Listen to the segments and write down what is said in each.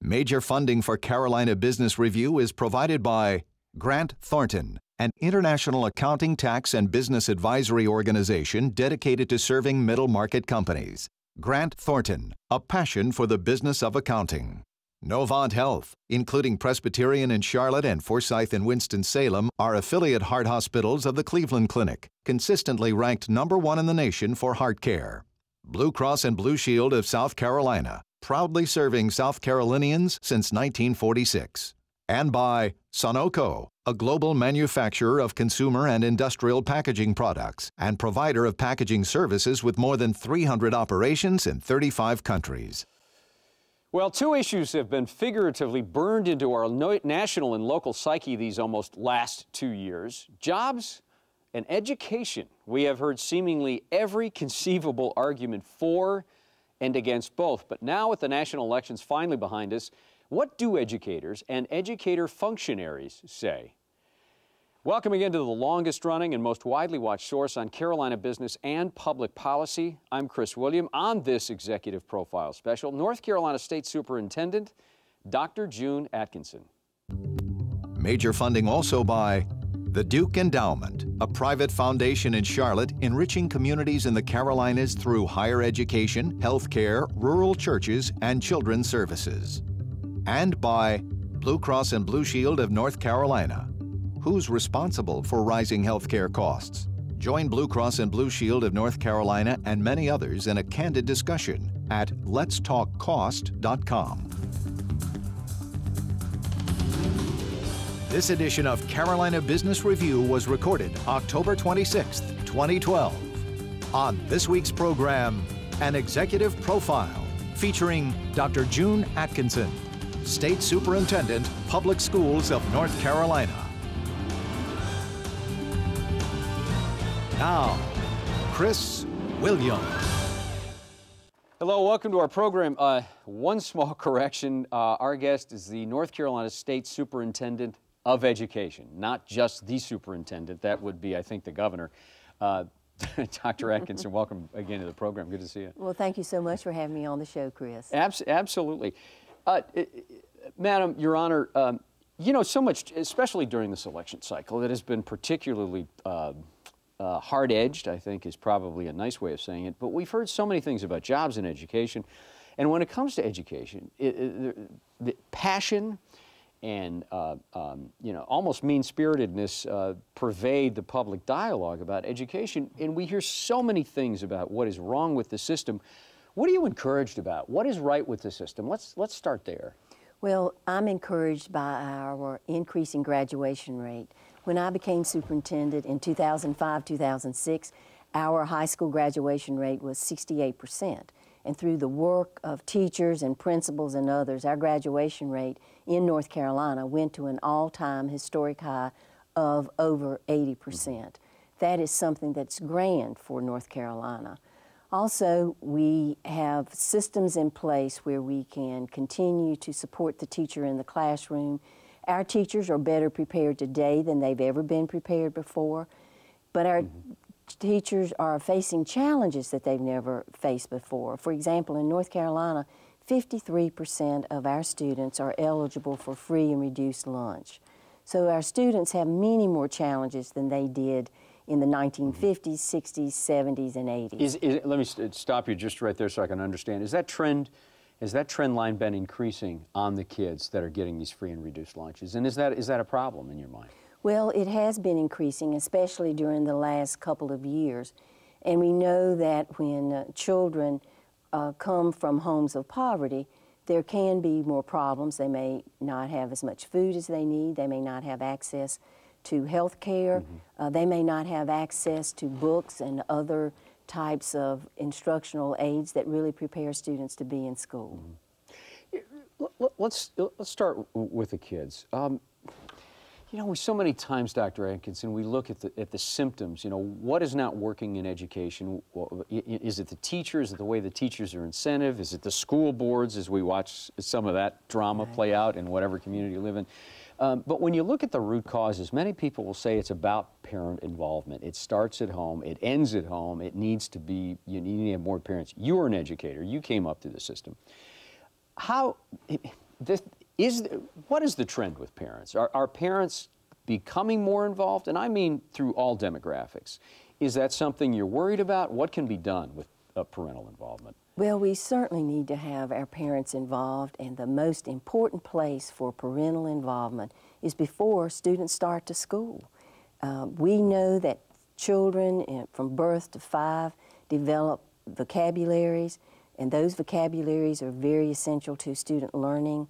Major funding for Carolina Business Review is provided by Grant Thornton, an international accounting, tax, and business advisory organization dedicated to serving middle-market companies. Grant Thornton, a passion for the business of accounting. Novant Health, including Presbyterian in Charlotte and Forsyth in Winston-Salem, are affiliate heart hospitals of the Cleveland Clinic, consistently ranked #1 in the nation for heart care. Blue Cross and Blue Shield of South Carolina, proudly serving South Carolinians since 1946. And by Sunoco, a global manufacturer of consumer and industrial packaging products and provider of packaging services with more than 300 operations in 35 countries. Well, two issues have been figuratively burned into our national and local psyche these almost last 2 years: jobs and education. We have heard seemingly every conceivable argument for and against both. But now, with the national elections finally behind us, what do educators and educator functionaries say? Welcome again to the longest running and most widely watched source on Carolina business and public policy. I'm Chris William. On this Executive Profile Special, North Carolina State Superintendent Dr. June Atkinson. Major funding also by the Duke Endowment, a private foundation in Charlotte enriching communities in the Carolinas through higher education, health care, rural churches, and children's services. And by Blue Cross and Blue Shield of North Carolina. Who's responsible for rising health care costs? Join Blue Cross and Blue Shield of North Carolina and many others in a candid discussion at letstalkcost.com. This edition of Carolina Business Review was recorded October 26, 2012. On this week's program, an executive profile featuring Dr. June Atkinson, State Superintendent, Public Schools of North Carolina. Now, Chris Williams. Hello, welcome to our program. One small correction. Our guest is the North Carolina State Superintendent of Education, not just the superintendent. That would be, I think, the governor. Dr. Atkinson, welcome again to the program. Good to see you. Well, thank you so much for having me on the show, Chris. Absolutely. Madam, Your Honor, you know, so much, especially during this election cycle, that has been particularly hard-edged, I think is probably a nice way of saying it, but we've heard so many things about jobs and education, and when it comes to education, the passion and you know, almost mean-spiritedness pervade the public dialogue about education, and we hear so many things about what is wrong with the system. What are you encouraged about? What is right with the system? Let's start there. Well, I'm encouraged by our increasing graduation rate. When I became superintendent in 2005-2006, our high school graduation rate was 68%. And through the work of teachers and principals and others, our graduation rate in North Carolina went to an all-time historic high of over 80%. That is something that's grand for North Carolina. Also, we have systems in place where we can continue to support the teacher in the classroom. Our teachers are better prepared today than they've ever been prepared before, but our teachers are facing challenges that they've never faced before. For example, in North Carolina, 53% of our students are eligible for free and reduced lunch. So our students have many more challenges than they did in the 1950s, 60s, 70s, and 80s. Let me stop you just right there so I can understand. Has that trend line been increasing on the kids that are getting these free and reduced lunches? And is that a problem in your mind? Well, it has been increasing, especially during the last couple of years. And we know that when children come from homes of poverty, there can be more problems. They may not have as much food as they need. They may not have access to health care. They may not have access to books and other types of instructional aids that really prepare students to be in school. Let's start with the kids. You know, so many times, Dr. Atkinson, we look at the symptoms. You know, what is not working in education? Is it the teachers? Is it the way the teachers are incentive? Is it the school boards, as we watch some of that drama play out in whatever community you live in? But when you look at the root causes, many people will say it's about parent involvement. It starts at home. It ends at home. It needs to be, you need to have more parents. You are an educator. You came up through the system. How, what is the trend with parents? Are parents becoming more involved? And I mean through all demographics. Is that something you're worried about? What can be done with parental involvement? Well, we certainly need to have our parents involved, and the most important place for parental involvement is before students start to school. We know that children from birth to 5 develop vocabularies, and those vocabularies are very essential to student learning.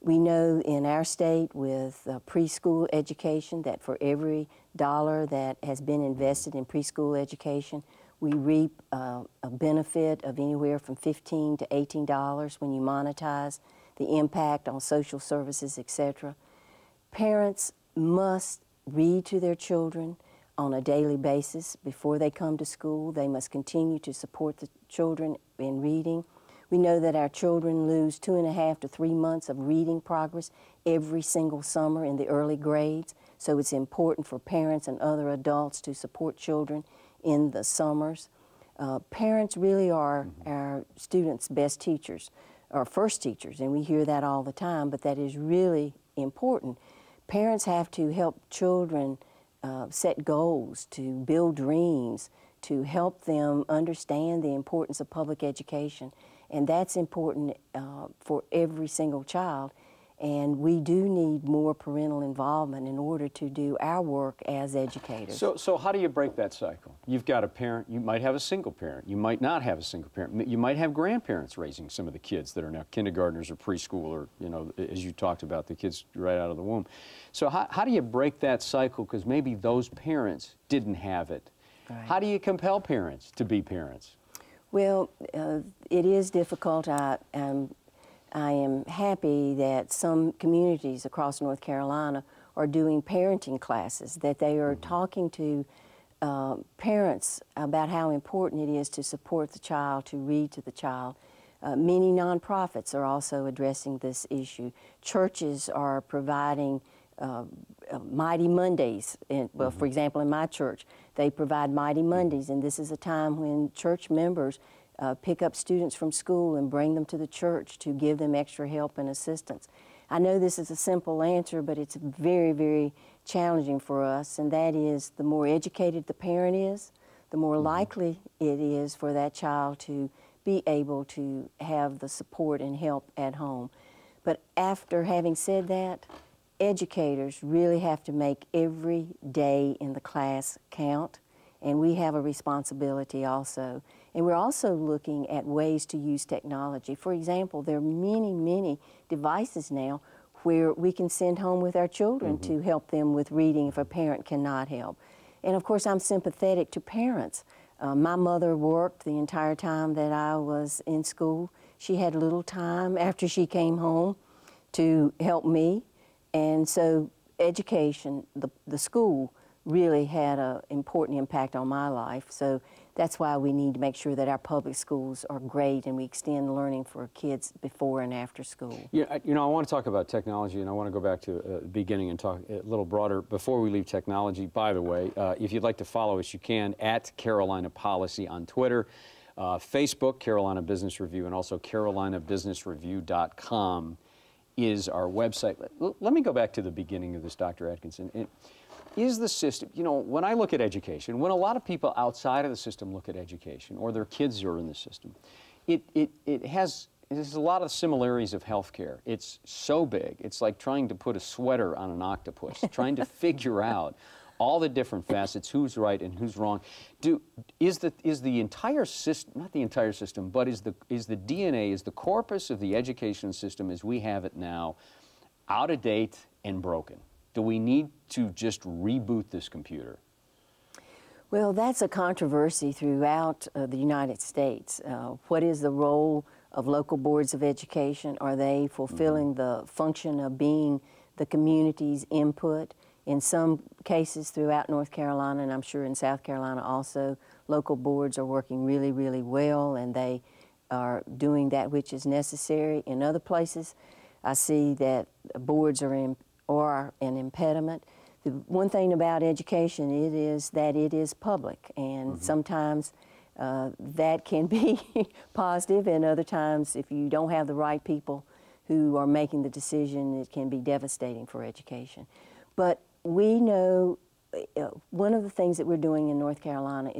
We know in our state with preschool education that for every dollar that has been invested in preschool education, we reap a benefit of anywhere from $15 to $18 when you monetize the impact on social services, etc. Parents must read to their children on a daily basis before they come to school. They must continue to support the children in reading. We know that our children lose 2.5 to 3 months of reading progress every single summer in the early grades, so it's important for parents and other adults to support children in the summers. Parents really are our students' best teachers, or first teachers, and we hear that all the time, but that is really important. Parents have to help children set goals, to build dreams, to help them understand the importance of public education. And that's important for every single child. And we do need more parental involvement in order to do our work as educators. So how do you break that cycle? You've got a parent, you might have a single parent, you might not have a single parent, you might have grandparents raising some of the kids that are now kindergartners or preschool or, you know, as you talked about, the kids right out of the womb. So how do you break that cycle? Because maybe those parents didn't have it. Right. How do you compel parents to be parents? Well, it is difficult. I am happy that some communities across North Carolina are doing parenting classes, that they are talking to parents about how important it is to support the child, to read to the child. Many nonprofits are also addressing this issue. Churches are providing Mighty Mondays. Well, for example, in my church, they provide Mighty Mondays, and this is a time when church members pick up students from school and bring them to the church to give them extra help and assistance. I know this is a simple answer, but it's very, very challenging for us, and that is the more educated the parent is, the more likely it is for that child to be able to have the support and help at home. But after having said that, educators really have to make every day in the class count, and we have a responsibility also. And we're also looking at ways to use technology. For example, there are many, many devices now where we can send home with our children to help them with reading if a parent cannot help. And of course, I'm sympathetic to parents. My mother worked the entire time that I was in school. She had little time after she came home to help me. And so education, the school, really had an important impact on my life. So that's why we need to make sure that our public schools are great and we extend learning for kids before and after school. Yeah, you know, I want to talk about technology, and I want to go back to the beginning and talk a little broader. Before we leave technology, by the way, if you'd like to follow us, you can at Carolina Policy on Twitter, Facebook, Carolina Business Review, and also carolinabusinessreview.com is our website. Let me go back to the beginning of this, Dr. Atkinson. Is the system, you know, when I look at education, when a lot of people outside of the system look at education, or their kids are in the system, it has a lot of similarities of healthcare. It's so big, it's like trying to put a sweater on an octopus, trying to figure out all the different facets, who's right and who's wrong. Is the entire system, not the entire system, but is the DNA, is the corpus of the education system as we have it now, out of date and broken? Do we need to just reboot this computer? Well, that's a controversy throughout the United States. What is the role of local boards of education? Are they fulfilling the function of being the community's input? In some cases throughout North Carolina, and I'm sure in South Carolina also, local boards are working really, really well, and they are doing that which is necessary. In other places, I see that boards are an impediment. The one thing about education is that it is public, and sometimes that can be positive, and other times if you don't have the right people who are making the decision. It can be devastating for education. But we know one of the things that we're doing in North Carolina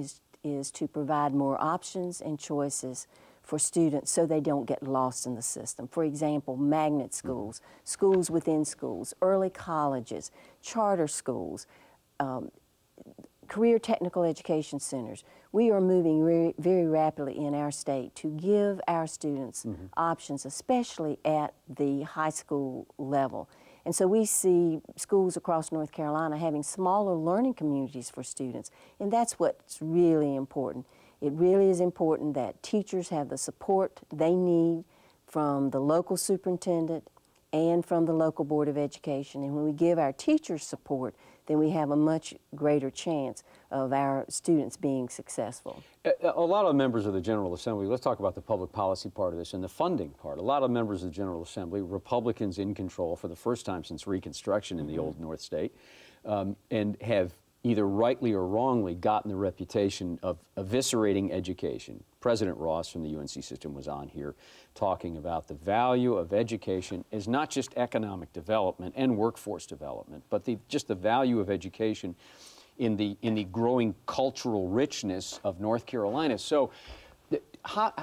is to provide more options and choices for students so they don't get lost in the system. For example, magnet schools, schools within schools, early colleges, charter schools, career technical education centers. We are moving very rapidly in our state to give our students options, especially at the high school level. And so we see schools across North Carolina having smaller learning communities for students, and that's what's really important. It really is important that teachers have the support they need from the local superintendent and from the local Board of Education. And when we give our teachers support, then we have a much greater chance of our students being successful. A lot of members of the General Assembly, let's talk about the public policy part of this and the funding part. A lot of members of the General Assembly, Republicans in control for the first time since Reconstruction in the old North State, and have either rightly or wrongly gotten the reputation of eviscerating education. President Ross from the UNC system was on here talking about the value of education as not just economic development and workforce development, but just the value of education in the growing cultural richness of North Carolina. So how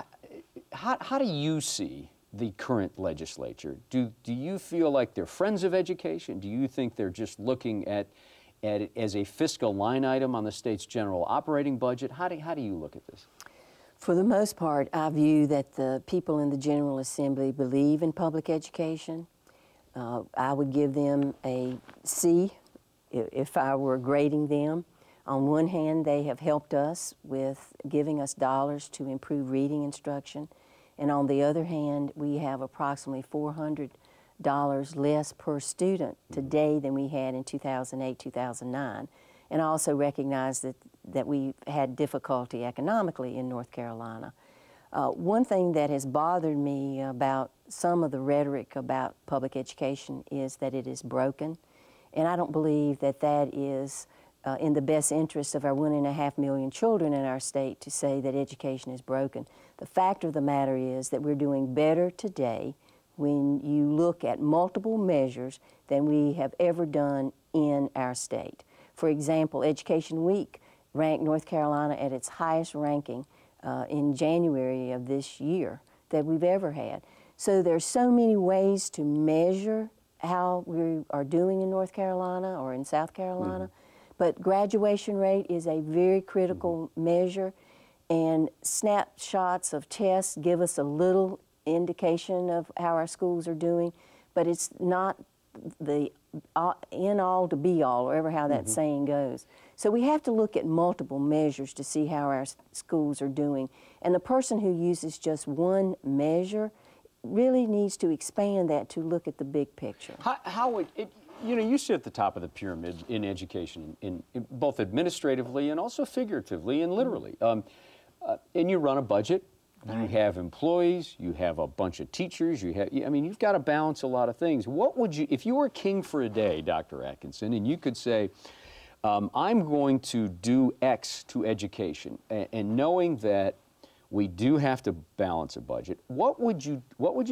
do you see the current legislature? Do you feel like they're friends of education? Do you think they're just looking at it as a fiscal line item on the state's general operating budget? How do you look at this? For the most part, I view that the people in the General Assembly believe in public education. I would give them a C if I were grading them. On one hand, they have helped us with giving us dollars to improve reading instruction. And on the other hand, we have approximately $400 less per student today than we had in 2008, 2009. And I also recognize that we've had difficulty economically in North Carolina. One thing that has bothered me about some of the rhetoric about public education is that it is broken. And I don't believe that that is in the best interest of our 1.5 million children in our state to say that education is broken. The fact of the matter is that we're doing better today when you look at multiple measures than we have ever done in our state. For example, Education Week ranked North Carolina at its highest ranking in January of this year that we've ever had. So there's so many ways to measure how we are doing in North Carolina or in South Carolina, but graduation rate is a very critical measure, and snapshots of tests give us a little indication of how our schools are doing, but it's not the end all to be all, or ever how that saying goes. So we have to look at multiple measures to see how our schools are doing. And the person who uses just one measure really needs to expand that to look at the big picture. You know, you sit at the top of the pyramid in education, in both administratively and also figuratively and literally. And you run a budget. You have employees, you have a bunch of teachers, I mean, you've got to balance a lot of things. What would you, if you were king for a day, Dr. Atkinson, and you could say, I'm going to do X to education, and knowing that we do have to balance a budget, what would you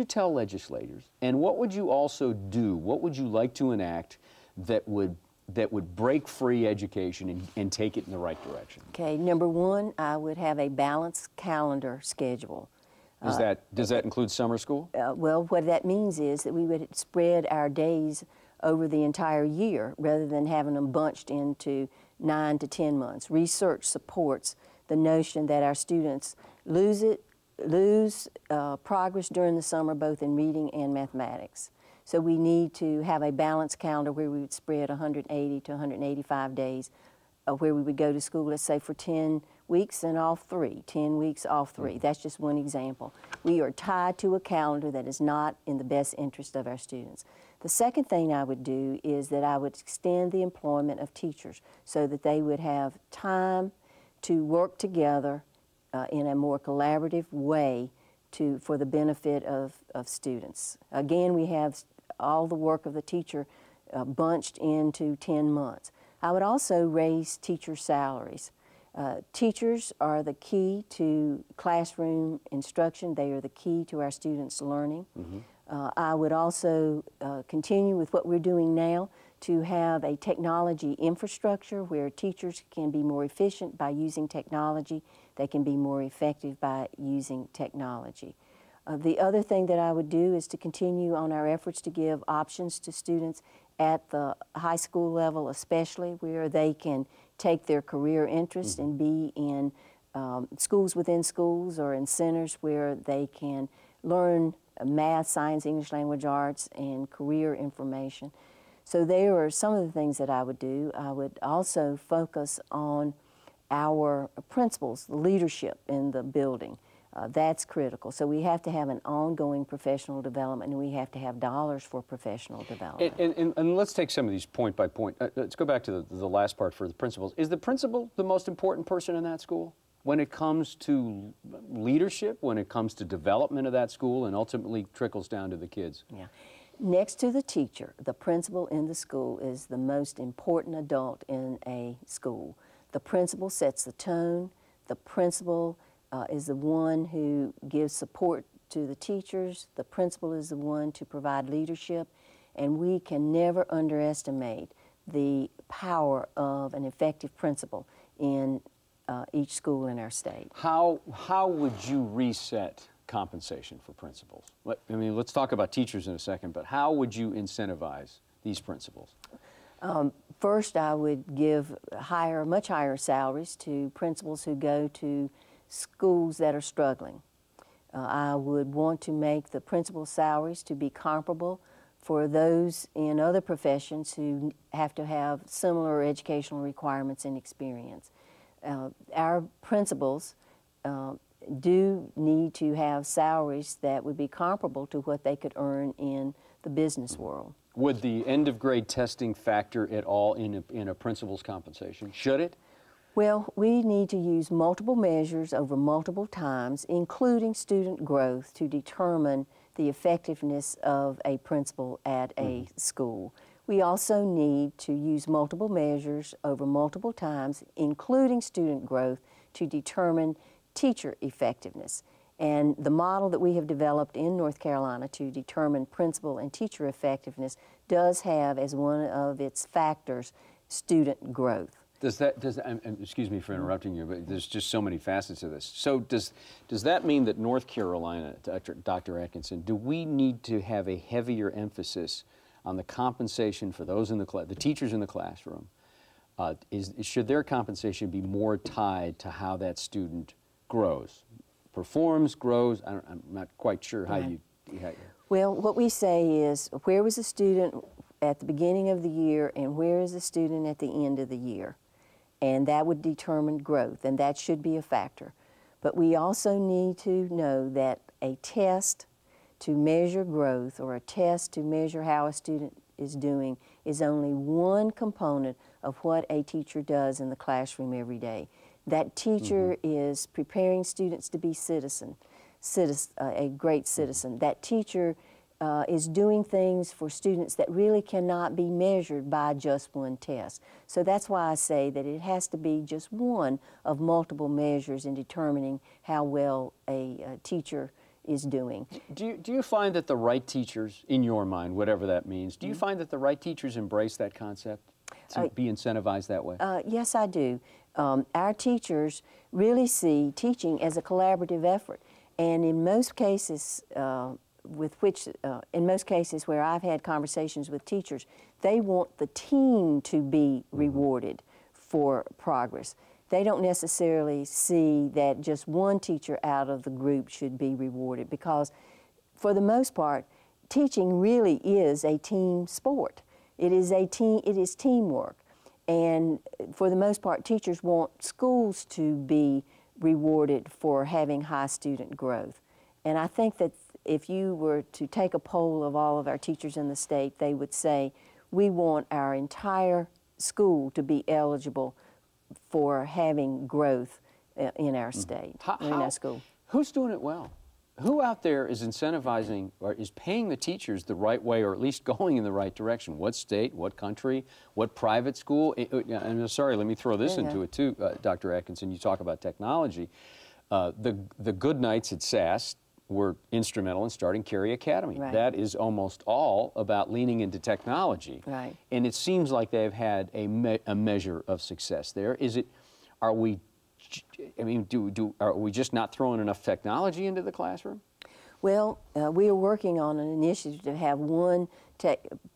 tell legislators, and what would you also do? What would you like to enact that would break free education and take it in the right direction? Okay, number one, I would have a balanced calendar schedule. Does that include summer school? Well, what that means is that we would spread our days over the entire year rather than having them bunched into 9 to 10 months. Research supports the notion that our students lose progress during the summer, both in reading and mathematics. So we need to have a balanced calendar where we would spread 180 to 185 days where we would go to school, let's say, for 10 weeks and off 3, 10 weeks off 3. That's just one example. We are tied to a calendar that is not in the best interest of our students. The second thing I would do is that I would extend the employment of teachers so that they would have time to work together in a more collaborative way for the benefit of students. Again, we have all the work of the teacher bunched into 10 months. I would also raise teacher salaries. Teachers are the key to classroom instruction. They are the key to our students' learning. I would also continue with what we're doing now to have a technology infrastructure where teachers can be more efficient by using technology. They can be more effective by using technology. The other thing that I would do is to continue on our efforts to give options to students at the high school level, especially where they can take their career interest and be in schools within schools or in centers where they can learn math, science, English language arts, and career information. So there are some of the things that I would do. I would also focus on our principals, the leadership in the building. That's critical. So we have to have an ongoing professional development, and we have to have dollars for professional development. And let's take some of these point by point. Let's go back to the last part for the principals. Is the principal the most important person in that school when it comes to leadership, when it comes to development of that school, and ultimately trickles down to the kids? Yeah. Next to the teacher, the principal in the school is the most important adult in a school. The principal sets the tone. The principal is the one who gives support to the teachers. The principal is the one to provide leadership, and we can never underestimate the power of an effective principal in each school in our state. How would you reset compensation for principals? I mean, let's talk about teachers in a second, but how would you incentivize these principals? First, I would give much higher salaries to principals who go to schools that are struggling. I would want to make the principal salaries to be comparable for those in other professions who have to have similar educational requirements and experience. Our principals do need to have salaries that would be comparable to what they could earn in the business world. Would the end-of-grade testing factor at all in a principal's compensation? Should it? Well, we need to use multiple measures over multiple times, including student growth, to determine the effectiveness of a principal at a school. We also need to use multiple measures over multiple times, including student growth, to determine teacher effectiveness. And the model that we have developed in North Carolina to determine principal and teacher effectiveness does have as one of its factors student growth. Excuse me for interrupting you, but there's just so many facets of this. So does that mean that North Carolina, Dr. Atkinson, do we need to have a heavier emphasis on the compensation for those in the teachers in the classroom? Should their compensation be more tied to how that student grows, performs, grows? I'm not quite sure how you. Well, what we say is, where was the student at the beginning of the year and where is the student at the end of the year? And that would determine growth, and that should be a factor. But we also need to know that a test to measure growth or a test to measure how a student is doing is only one component of what a teacher does in the classroom every day. That teacher is preparing students to be a great citizen. That teacher is doing things for students that really cannot be measured by just one test. So that's why I say that it has to be just one of multiple measures in determining how well a teacher is doing. Do you find that the right teachers, in your mind, whatever that means, do you find that the right teachers embrace that concept, to be incentivized that way? Yes, I do. Our teachers really see teaching as a collaborative effort, and in most cases, in most cases where I've had conversations with teachers, they want the team to be rewarded for progress. They don't necessarily see that just one teacher out of the group should be rewarded, because for the most part, teaching really is a team sport. It is teamwork. And for the most part, teachers want schools to be rewarded for having high student growth. And I think that if you were to take a poll of all of our teachers in the state, they would say, we want our entire school to be eligible for having growth in our state, in our school. Who's doing it well? Who out there is incentivizing or is paying the teachers the right way, or at least going in the right direction? What state, what country, what private school? I'm sorry, let me throw this into it too, Dr. Atkinson. You talk about technology. The good nights at SAS were instrumental in starting Carey Academy. Right. That is almost all about leaning into technology. Right. And it seems like they've had a measure of success there. Are we just not throwing enough technology into the classroom? Well, we are working on an initiative to have one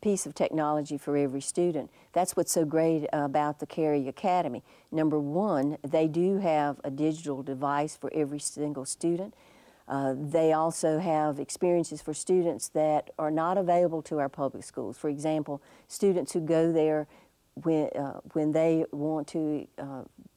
piece of technology for every student. That's what's so great about the Carey Academy. Number one, they do have a digital device for every single student. They also have experiences for students that are not available to our public schools. For example, students who go there when they want to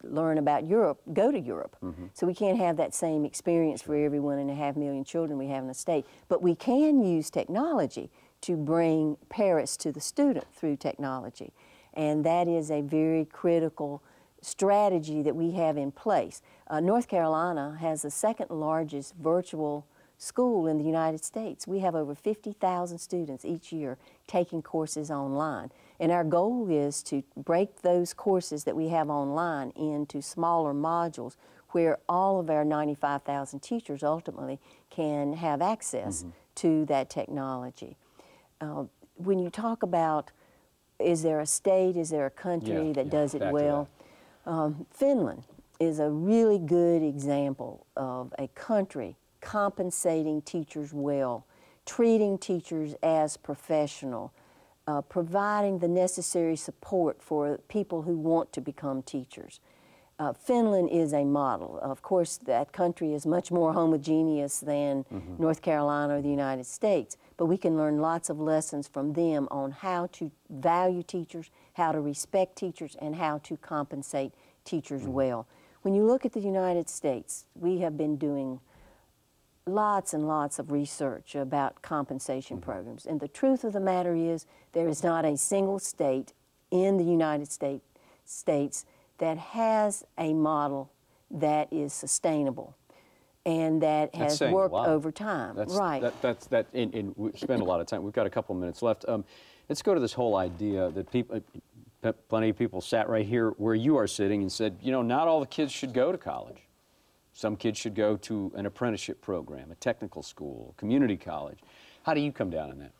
learn about Europe, go to Europe. Mm-hmm. So we can't have that same experience for every 1.5 million children we have in the state. But we can use technology to bring Paris to the student through technology. And that is a very critical strategy that we have in place. North Carolina has the second largest virtual school in the United States. We have over 50,000 students each year taking courses online. And our goal is to break those courses that we have online into smaller modules where all of our 95,000 teachers ultimately can have access mm-hmm. to that technology. When you talk about, is there a state, is there a country that does it well? Finland is a really good example of a country compensating teachers well, treating teachers as professional, providing the necessary support for people who want to become teachers. Finland is a model. Of course, that country is much more homogeneous than mm-hmm. North Carolina or the United States, but we can learn lots of lessons from them on how to value teachers, how to respect teachers, and how to compensate teachers mm-hmm. well. When you look at the United States, we have been doing lots and lots of research about compensation mm-hmm. programs. And the truth of the matter is there is not a single state in the United States that has a model that is sustainable and that has worked over time. Right. And we spend a lot of time. We've got a couple minutes left. Let's go to this whole idea that plenty of people sat right here where you are sitting and said, you know, not all the kids should go to college. Some kids should go to an apprenticeship program, a technical school, community college. How do you come down on that?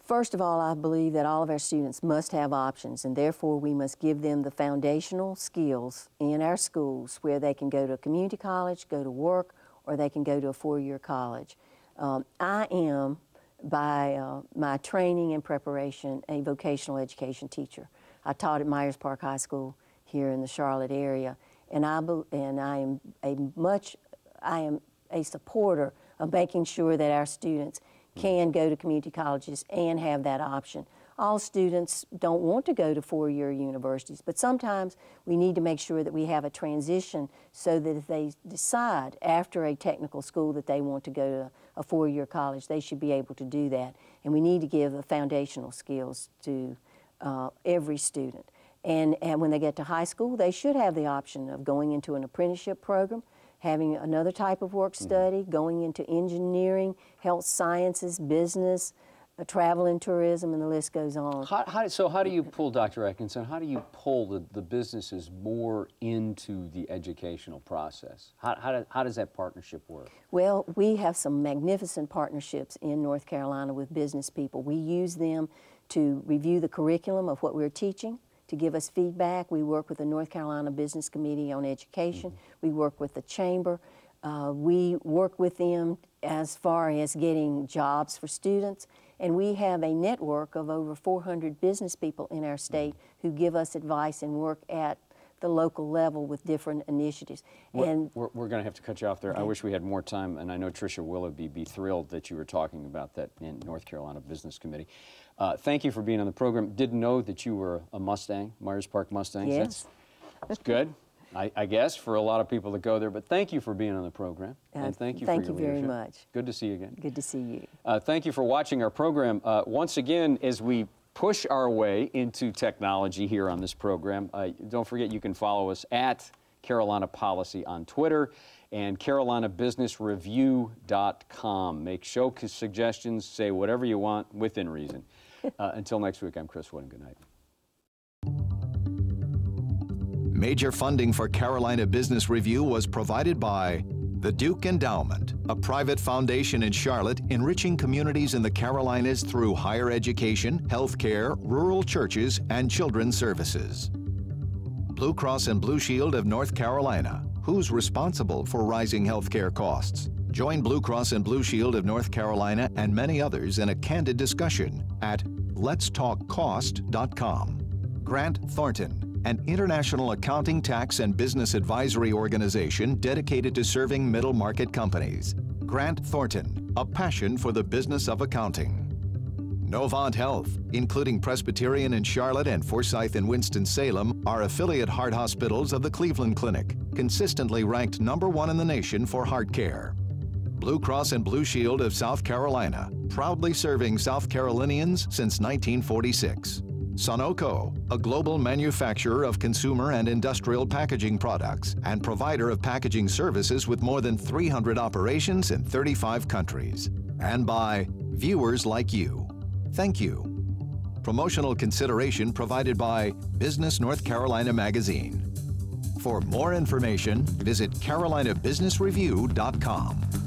First of all, I believe that all of our students must have options, and therefore we must give them the foundational skills in our schools where they can go to a community college, go to work, or they can go to a four-year college. I am, by my training and preparation, a vocational education teacher. I taught at Myers Park High School here in the Charlotte area. And I am a supporter of making sure that our students can go to community colleges and have that option. All students don't want to go to four-year universities, but sometimes we need to make sure that we have a transition so that if they decide after a technical school that they want to go to a four-year college, they should be able to do that. And we need to give the foundational skills to every student. And when they get to high school, they should have the option of going into an apprenticeship program, having another type of work study, mm-hmm. going into engineering, health sciences, business, travel and tourism, and the list goes on. So how do you pull, Dr. Atkinson, how do you pull the businesses more into the educational process? How does that partnership work? Well, we have some magnificent partnerships in North Carolina with business people. We use them to review the curriculum of what we're teaching, to give us feedback. We work with the North Carolina Business Committee on Education. Mm-hmm. We work with the Chamber. We work with them as far as getting jobs for students. And we have a network of over 400 business people in our state who give us advice and work at the local level with different initiatives. We're going to have to cut you off there. Okay. I wish we had more time, and I know Tricia Willoughby be thrilled that you were talking about that in North Carolina Business Committee. Thank you for being on the program. Didn't know that you were a Mustang, Myers Park Mustangs. Yes. That's good, I guess, for a lot of people that go there. But thank you for being on the program, and thank you for your leadership. Thank you very much. Good to see you again. Good to see you. Thank you for watching our program. Once again, as we push our way into technology here on this program, don't forget you can follow us at Carolina Policy on Twitter and CarolinaBusinessReview.com. Make show suggestions, say whatever you want within reason. Until next week, I'm Chris Wood, and good night. Major funding for Carolina Business Review was provided by The Duke Endowment, a private foundation in Charlotte enriching communities in the Carolinas through higher education, healthcare, rural churches, and children's services. Blue Cross and Blue Shield of North Carolina. Who's responsible for rising healthcare costs? Join Blue Cross and Blue Shield of North Carolina and many others in a candid discussion at letstalkcost.com. Grant Thornton, an international accounting, tax, and business advisory organization dedicated to serving middle market companies. Grant Thornton, a passion for the business of accounting. Novant Health, including Presbyterian in Charlotte and Forsyth in Winston-Salem, are affiliate heart hospitals of the Cleveland Clinic, consistently ranked #1 in the nation for heart care. Blue Cross and Blue Shield of South Carolina, proudly serving South Carolinians since 1946. Sunoco, a global manufacturer of consumer and industrial packaging products and provider of packaging services with more than 300 operations in 35 countries. And by viewers like you. Thank you. Promotional consideration provided by Business North Carolina Magazine. For more information, visit carolinabusinessreview.com.